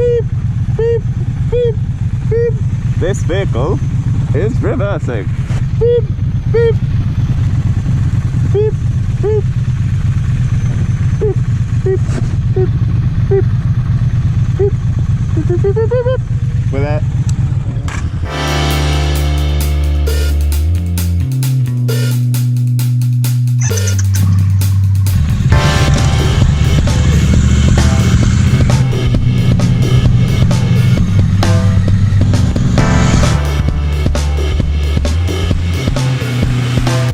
Beep, beep, beep, beep. This vehicle is reversing. Beep, beep, beep, beep, beep, beep, beep, beep, beep, beep, beep, beep, beep, beep. We're there.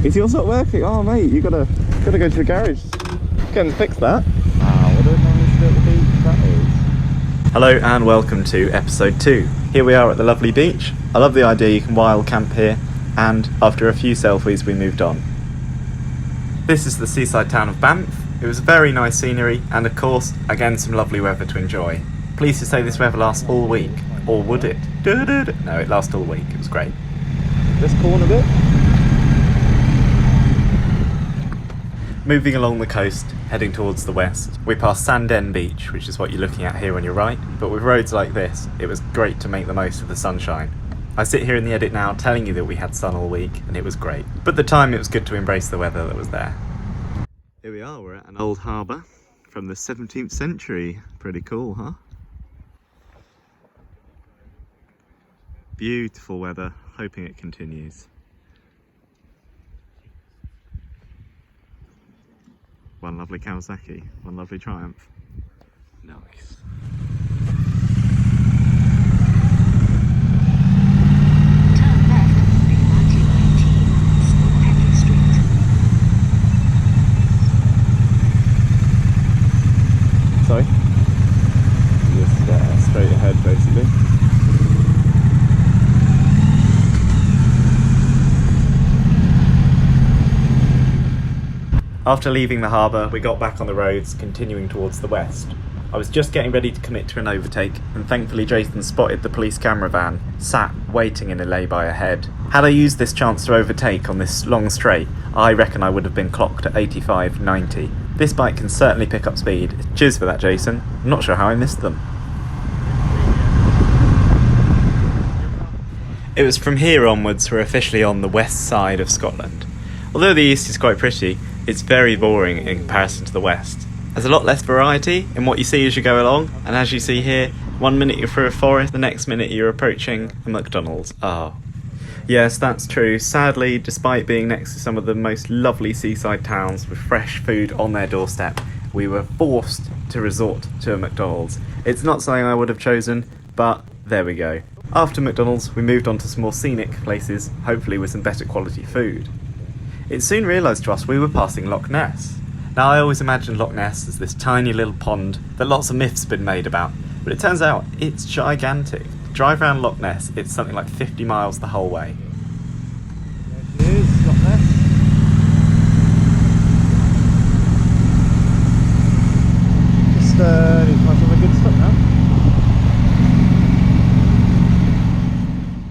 Is yours not working? Oh mate, you gotta go to the garage. Go and fix that. Wow, what a nice little beach that is. Hello and welcome to episode 2. Here we are at the lovely beach. I love the idea you can wild camp here, and after a few selfies we moved on. This is the seaside town of Banff. It was very nice scenery and of course, again some lovely weather to enjoy. Pleased to say this weather lasts all week. Or would it? No, it lasts all week. It was great. This corner bit. Moving along the coast, heading towards the west, we pass Sand End Beach, which is what you're looking at here on your right, but with roads like this, it was great to make the most of the sunshine. I sit here in the edit now telling you that we had sun all week, and it was great. But at the time, it was good to embrace the weather that was there. Here we are, we're at an old harbour from the 17th century. Pretty cool, huh? Beautiful weather, hoping it continues. One lovely Kawasaki, one lovely Triumph. Nice. Turn left in 1919, Penrith Street. Sorry? Just straight ahead basically. After leaving the harbour, we got back on the roads, continuing towards the west. I was just getting ready to commit to an overtake, and thankfully Jason spotted the police caravan, sat waiting in a lay-by ahead. Had I used this chance to overtake on this long straight, I reckon I would have been clocked at 85, 90. This bike can certainly pick up speed. Cheers for that, Jason. I'm not sure how I missed them. It was from here onwards we're officially on the west side of Scotland. Although the east is quite pretty, it's very boring in comparison to the west. There's a lot less variety in what you see as you go along, and as you see here, 1 minute you're through a forest, the next minute you're approaching a McDonald's. Oh. Yes, that's true. Sadly, despite being next to some of the most lovely seaside towns with fresh food on their doorstep, we were forced to resort to a McDonald's. It's not something I would have chosen, but there we go. After McDonald's, we moved on to some more scenic places, hopefully with some better quality food. It soon realised to us we were passing Loch Ness. Now I always imagined Loch Ness as this tiny little pond that lots of myths have been made about, but it turns out it's gigantic. To drive around Loch Ness, it's something like 50 miles the whole way. There it is, Loch Ness. Just need to find somewhere good to stop now.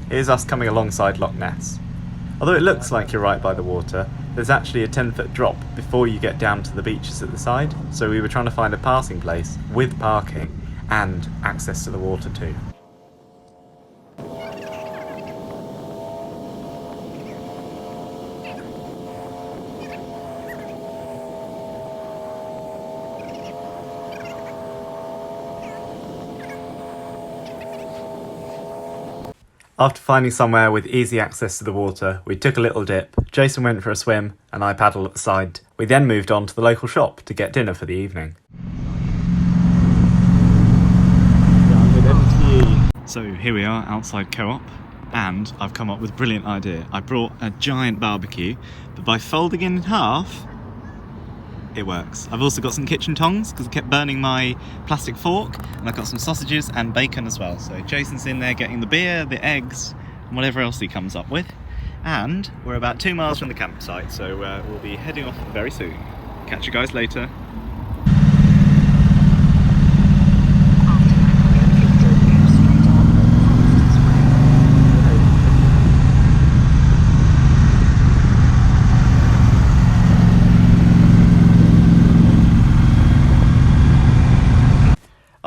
Here's us coming alongside Loch Ness. Although it looks like you're right by the water, there's actually a 10-foot drop before you get down to the beaches at the side, so we were trying to find a passing place with parking and access to the water too. After finding somewhere with easy access to the water, we took a little dip, Jason went for a swim, and I paddled at the side. We then moved on to the local shop to get dinner for the evening. So here we are outside Co-op, and I've come up with a brilliant idea. I brought a giant barbecue, but by folding it in half, it works. I've also got some kitchen tongs because I kept burning my plastic fork, and I've got some sausages and bacon as well. So Jason's in there getting the beer, the eggs, and whatever else he comes up with. And we're about 2 miles from the campsite, so we'll be heading off very soon. Catch you guys later.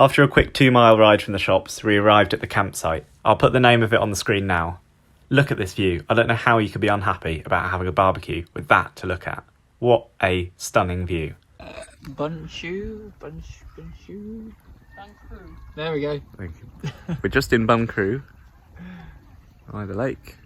After a quick 2-mile ride from the shops, we arrived at the campsite. I'll put the name of it on the screen now. Look at this view. I don't know how you could be unhappy about having a barbecue with that to look at. What a stunning view. Bunchrew. There we go. Thank you. We're just in Bunchrew by the lake.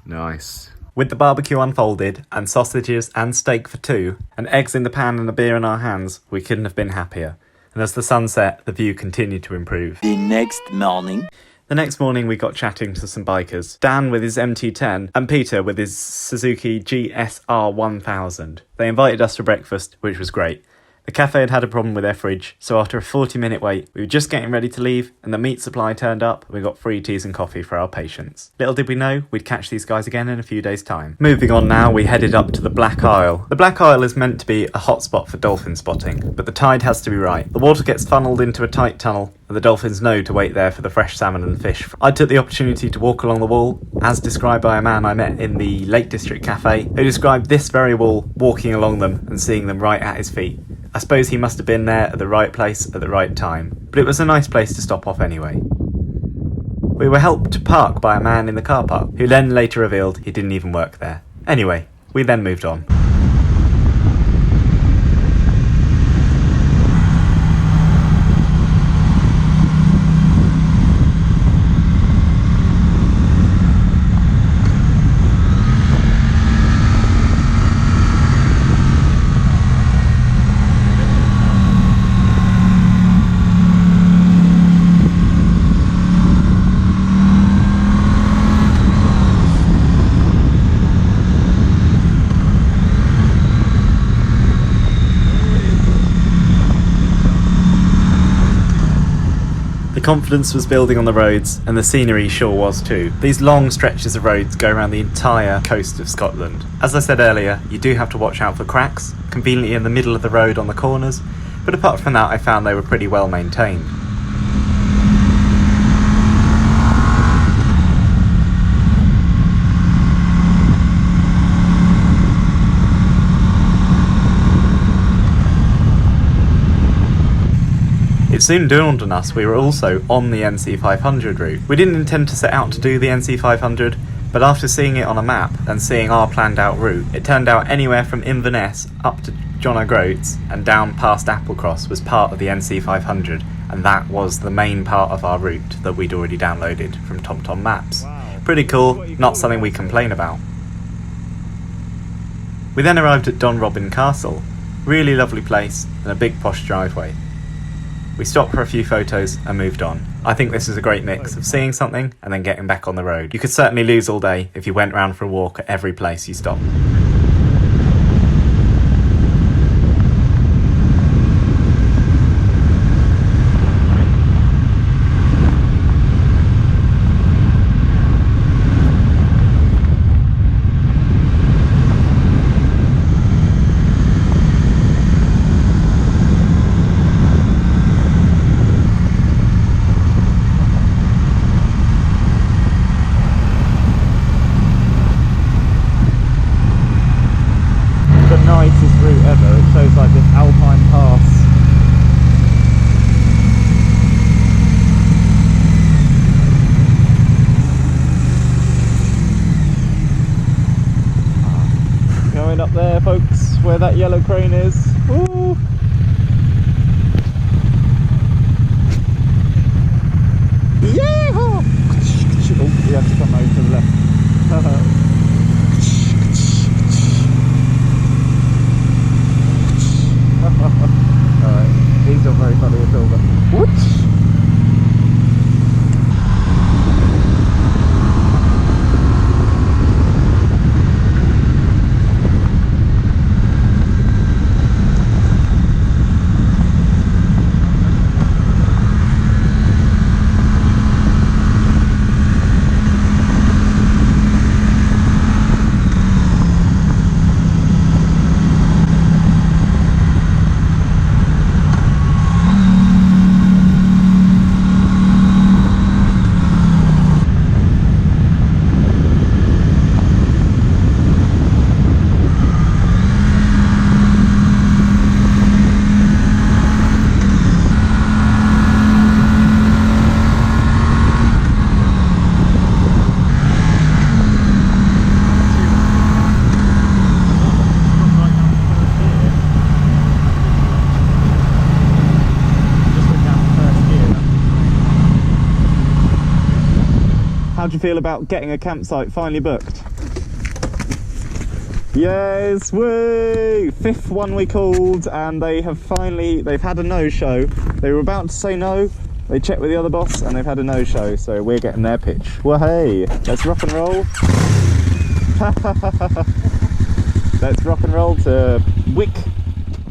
Nice. With the barbecue unfolded, and sausages and steak for two, and eggs in the pan and a beer in our hands, we couldn't have been happier. And as the sun set, the view continued to improve. The next morning, we got chatting to some bikers. Dan with his MT10 and Peter with his Suzuki GSR 1000. They invited us for breakfast, which was great. The cafe had had a problem with their fridge, so after a 40-minute wait, we were just getting ready to leave, and the meat supply turned up, and we got free teas and coffee for our patients. Little did we know, we'd catch these guys again in a few days' time. Moving on now, we headed up to the Black Isle. The Black Isle is meant to be a hotspot for dolphin spotting, but the tide has to be right. The water gets funneled into a tight tunnel, and the dolphins know to wait there for the fresh salmon and fish. I took the opportunity to walk along the wall, as described by a man I met in the Lake District Cafe, who described this very wall, walking along them and seeing them right at his feet. I suppose he must have been there at the right place at the right time, but it was a nice place to stop off anyway. We were helped to park by a man in the car park, who then later revealed he didn't even work there. Anyway, we then moved on. The confidence was building on the roads, and the scenery sure was too. These long stretches of roads go around the entire coast of Scotland. As I said earlier, you do have to watch out for cracks, conveniently in the middle of the road on the corners, but apart from that I found they were pretty well maintained. It soon dawned on us we were also on the NC500 route. We didn't intend to set out to do the NC500, but after seeing it on a map and seeing our planned out route, it turned out anywhere from Inverness up to John O Groats and down past Applecross was part of the NC500, and that was the main part of our route that we'd already downloaded from TomTom Maps. Wow. Pretty cool, not something we complain about. We then arrived at Donrobin Castle. Really lovely place and a big posh driveway. We stopped for a few photos and moved on. I think this is a great mix of seeing something and then getting back on the road. You could certainly lose all day if you went round for a walk at every place you stopped. Nicest route ever. It shows like this alpine pass. Going up there, folks, where that yellow crane is. Woo! Yeah! Oh, you have to come over to the left. Alright, these are very funny at all, but what? you feel about getting a campsite finally booked? Yes, woo! 5th one we called, and they've had a no-show. They were about to say no, they checked with the other boss, and they've had a no-show, so we're getting their pitch. Well, hey, let's rock and roll. Let's rock and roll to Wick.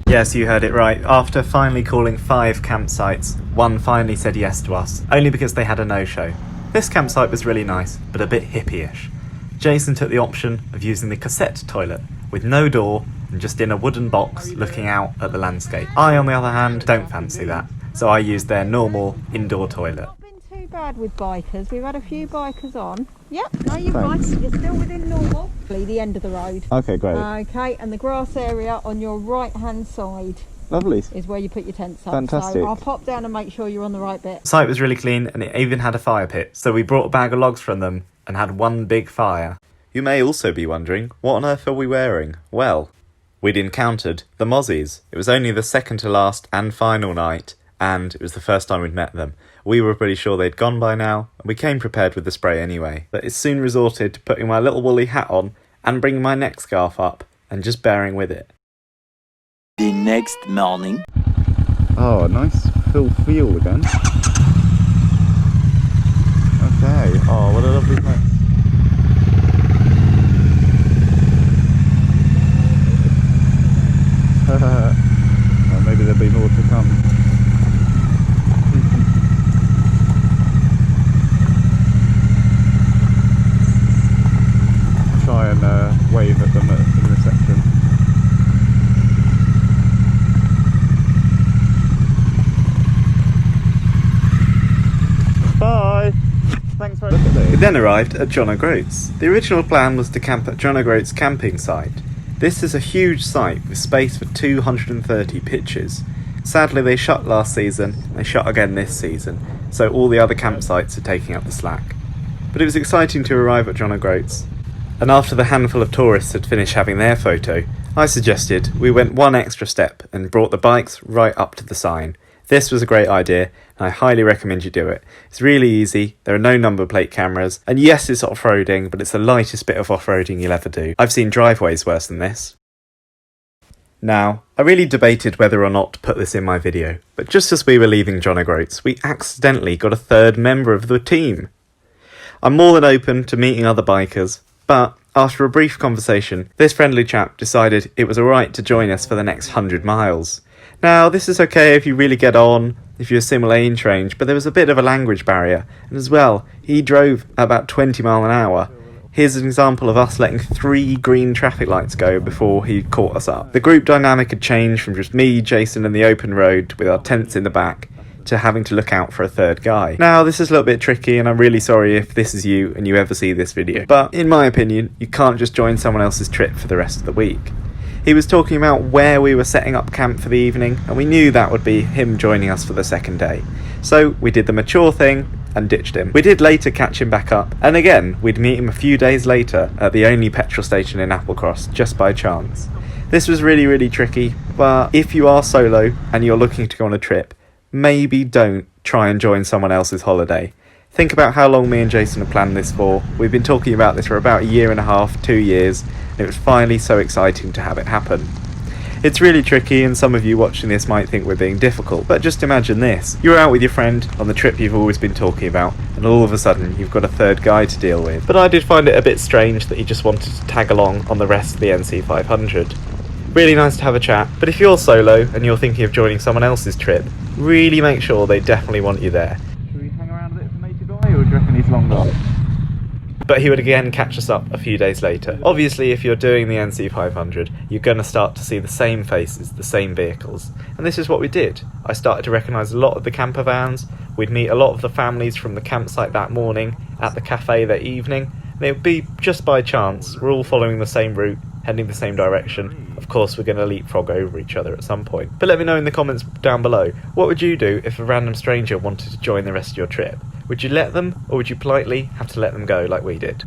Yes, you heard it right. After finally calling 5 campsites, one finally said yes to us, only because they had a no-show. This campsite was really nice, but a bit hippie-ish. Jason took the option of using the cassette toilet, with no door and just in a wooden box looking out at the landscape. I, on the other hand, don't fancy that, so I used their normal indoor toilet. Not been too bad with bikers. We've had a few bikers on. Yep, no, you're fine. You're still within normal. The end of the road. Okay, great. Okay, and the grass area on your right-hand side. Lovely. Is where you put your tents up. Fantastic. So I'll pop down and make sure you're on the right bit. The site was really clean, and it even had a fire pit, so we brought a bag of logs from them and had one big fire. You may also be wondering, what on earth are we wearing? Well, we'd encountered the Mozzies. It was only the second to last and final night, and it was the first time we'd met them. We were pretty sure they'd gone by now, and we came prepared with the spray anyway. But it soon resorted to putting my little woolly hat on and bringing my neck scarf up and just bearing with it. The next morning. Oh, a nice full field again. Okay, oh, what a lovely place. Well, maybe there'll be more to come. Try and wave at them in reception. Bye! Thanks very much. We then arrived at John O Groats. The original plan was to camp at John O Groats camping site. This is a huge site with space for 230 pitches. Sadly they shut last season, they shut again this season, so all the other campsites are taking up the slack. But it was exciting to arrive at John O Groats, and after the handful of tourists had finished having their photo, I suggested we went one extra step and brought the bikes right up to the sign. This was a great idea, and I highly recommend you do it. It's really easy, there are no number plate cameras, and yes, it's off-roading, but it's the lightest bit of off-roading you'll ever do. I've seen driveways worse than this. Now, I really debated whether or not to put this in my video, but just as we were leaving John O Groats, we accidentally got a third member of the team. I'm more than open to meeting other bikers, but after a brief conversation, this friendly chap decided it was alright to join us for the next 100 miles. Now, this is okay if you really get on, if you're similar age range, but there was a bit of a language barrier, and as well, he drove at about 20 miles an hour. Here's an example of us letting 3 green traffic lights go before he caught us up. The group dynamic had changed from just me, Jason, and the open road with our tents in the back, to having to look out for a third guy. Now, this is a little bit tricky, and I'm really sorry if this is you and you ever see this video, but in my opinion, you can't just join someone else's trip for the rest of the week. He was talking about where we were setting up camp for the evening, and we knew that would be him joining us for the second day. So we did the mature thing and ditched him. We did later catch him back up, and again, we'd meet him a few days later at the only petrol station in Applecross, just by chance. This was really, really tricky, but if you are solo and you're looking to go on a trip, maybe don't try and join someone else's holiday. Think about how long me and Jason have planned this for. We've been talking about this for about 1.5 years, 2 years, and it was finally so exciting to have it happen. It's really tricky, and some of you watching this might think we're being difficult, but just imagine this. You're out with your friend on the trip you've always been talking about, and all of a sudden you've got a third guy to deal with. But I did find it a bit strange that he just wanted to tag along on the rest of the NC500. Really nice to have a chat, but if you're solo and you're thinking of joining someone else's trip, really make sure they definitely want you there. Should we hang around a bit for Matey Boy, or do you reckon he's long gone? But he would again catch us up a few days later. Obviously, if you're doing the NC500, you're going to start to see the same faces, the same vehicles. And this is what we did. I started to recognise a lot of the camper vans. We'd meet a lot of the families from the campsite that morning, at the cafe that evening. And it would be just by chance. We're all following the same route, heading the same direction. Of course, we're going to leapfrog over each other at some point. But let me know in the comments down below, what would you do if a random stranger wanted to join the rest of your trip? Would you let them, or would you politely have to let them go like we did?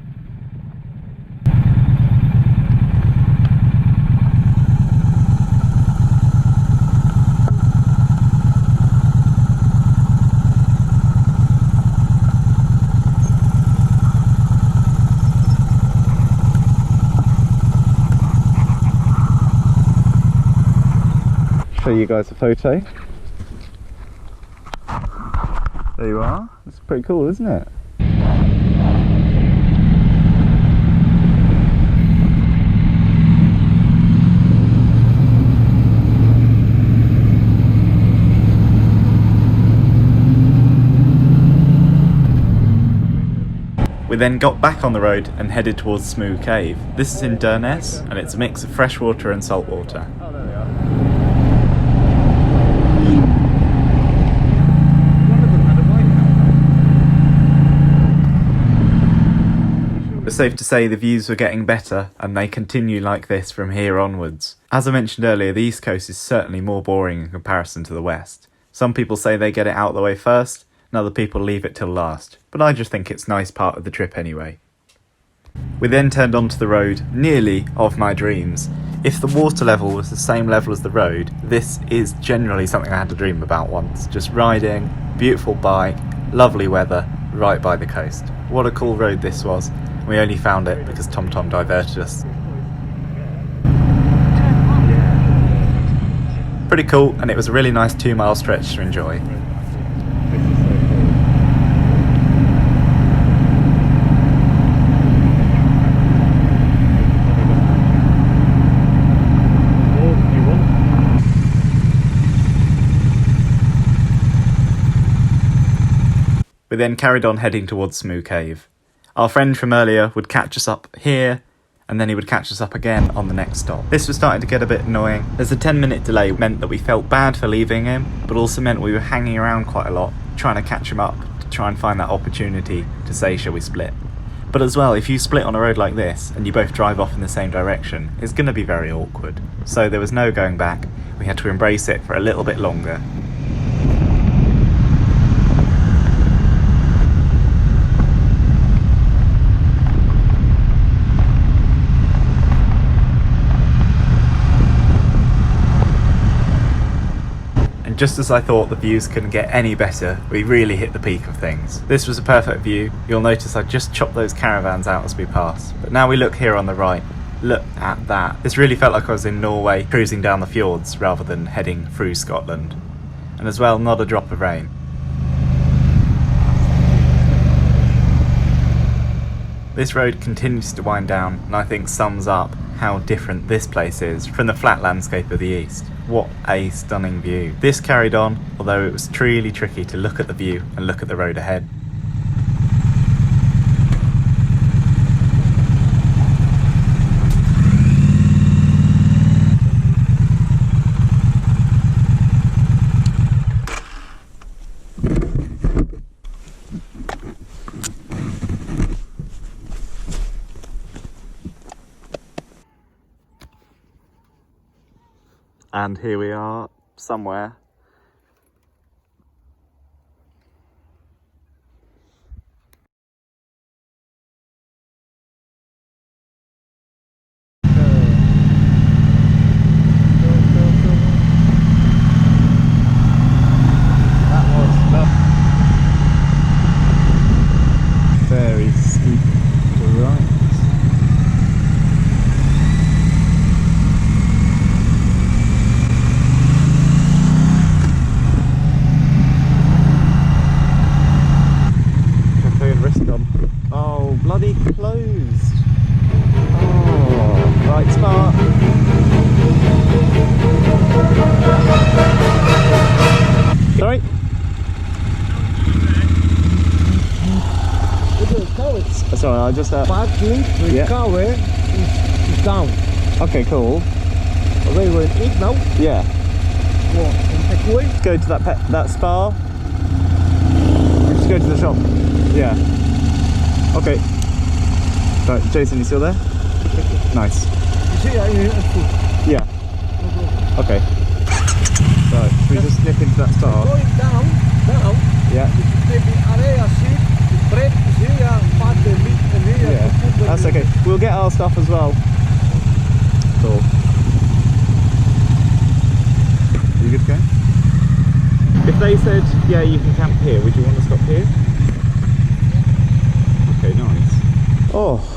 guys a photo. There you are. It's pretty cool, isn't it? We then got back on the road and headed towards Smoo Cave. This is in Inverness and it's a mix of freshwater and saltwater. Oh, there we are. One of them had a white hat. It's safe to say the views were getting better and they continue like this from here onwards. As I mentioned earlier, the east coast is certainly more boring in comparison to the west. Some people say they get it out of the way first, and other people leave it till last, but I just think it's a nice part of the trip anyway. We then turned onto the road, nearly of my dreams. If the water level was the same level as the road, this is generally something I had to dream about once. Just riding, beautiful bike, lovely weather, right by the coast. What a cool road this was. We only found it because TomTom diverted us. Pretty cool, and it was a really nice 2-mile stretch to enjoy. We then carried on heading towards Smoo Cave. Our friend from earlier would catch us up here, and then he would catch us up again on the next stop. This was starting to get a bit annoying, as a 10-minute delay meant that we felt bad for leaving him, but also meant we were hanging around quite a lot, trying to catch him up, to try and find that opportunity to say, shall we split? But as well, if you split on a road like this, and you both drive off in the same direction, it's going to be very awkward. So there was no going back, we had to embrace it for a little bit longer. Just as I thought the views couldn't get any better, we really hit the peak of things. This was a perfect view. You'll notice I just chopped those caravans out as we passed. But now we look here on the right. Look at that. This really felt like I was in Norway, cruising down the fjords rather than heading through Scotland. And as well, not a drop of rain. This road continues to wind down, and I think sums up how different this place is from the flat landscape of the east. What a stunning view. This carried on, although it was truly tricky to look at the view and look at the road ahead. And here we are, somewhere. That was very steep to right. Oh, bloody closed. Oh, right smart. Sorry? That's alright, I just... Parking with Yeah. car is down. Okay, cool. Okay, we're in it now. Yeah. What? Let's go to that spa. Just go to the shop. Yeah. Okay. Right, Jason, you still there? Nice. You see, Yeah. Okay. Right, should we just nip into that spa? going down. Yeah. Maybe area seat, bread here, part the meat and here. Yeah. That's okay. We'll get our stuff as well. Cool. You good to go? If they said, yeah, you can camp here, would you want to stop here? Okay, nice. Oh.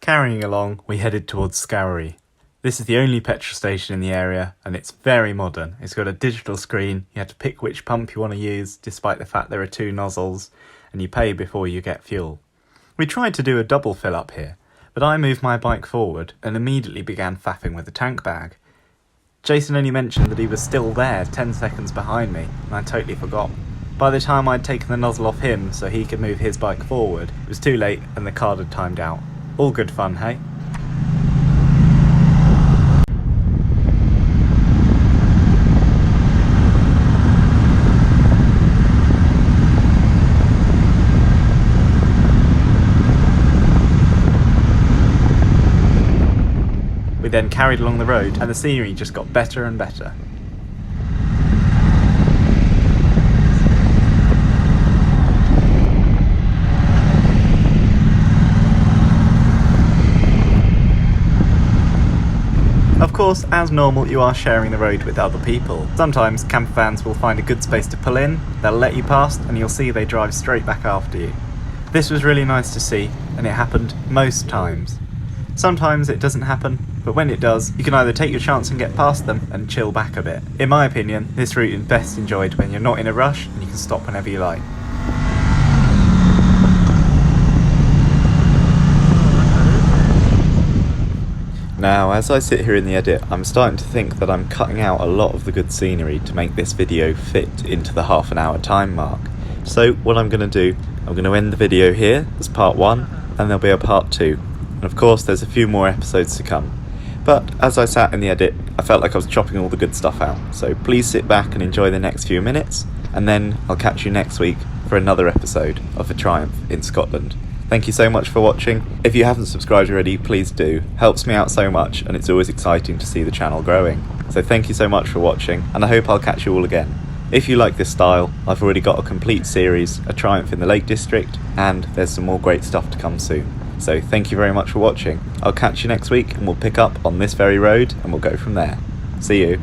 Carrying along, we headed towards Scourie. This is the only petrol station in the area, and it's very modern. It's got a digital screen, you have to pick which pump you want to use, despite the fact there are 2 nozzles, and you pay before you get fuel. We tried to do a double fill up here, but I moved my bike forward and immediately began faffing with the tank bag. Jason only mentioned that he was still there 10 seconds behind me, and I totally forgot. By the time I'd taken the nozzle off him so he could move his bike forward, it was too late and the card had timed out. All good fun, hey? We then carried along the road and the scenery just got better and better. Of course, as normal, you are sharing the road with other people. Sometimes camper vans will find a good space to pull in, they'll let you past, and you'll see they drive straight back after you. This was really nice to see, and it happened most times. Sometimes it doesn't happen, but when it does, you can either take your chance and get past them and chill back a bit. In my opinion, this route is best enjoyed when you're not in a rush and you can stop whenever you like. Now, as I sit here in the edit, I'm starting to think that I'm cutting out a lot of the good scenery to make this video fit into the half an hour time mark. So what I'm going to do, I'm going to end the video here as part 1, and there'll be a part 2. And of course there's a few more episodes to come. But as I sat in the edit, I felt like I was chopping all the good stuff out. So please sit back and enjoy the next few minutes, and then I'll catch you next week for another episode of A Triumph in Scotland. Thank you so much for watching. If you haven't subscribed already, please do. Helps me out so much, and it's always exciting to see the channel growing. So thank you so much for watching, and I hope I'll catch you all again. If you like this style, I've already got a complete series, A Triumph in the Lake District, and there's some more great stuff to come soon. So thank you very much for watching. I'll catch you next week, and we'll pick up on this very road, and we'll go from there. See you.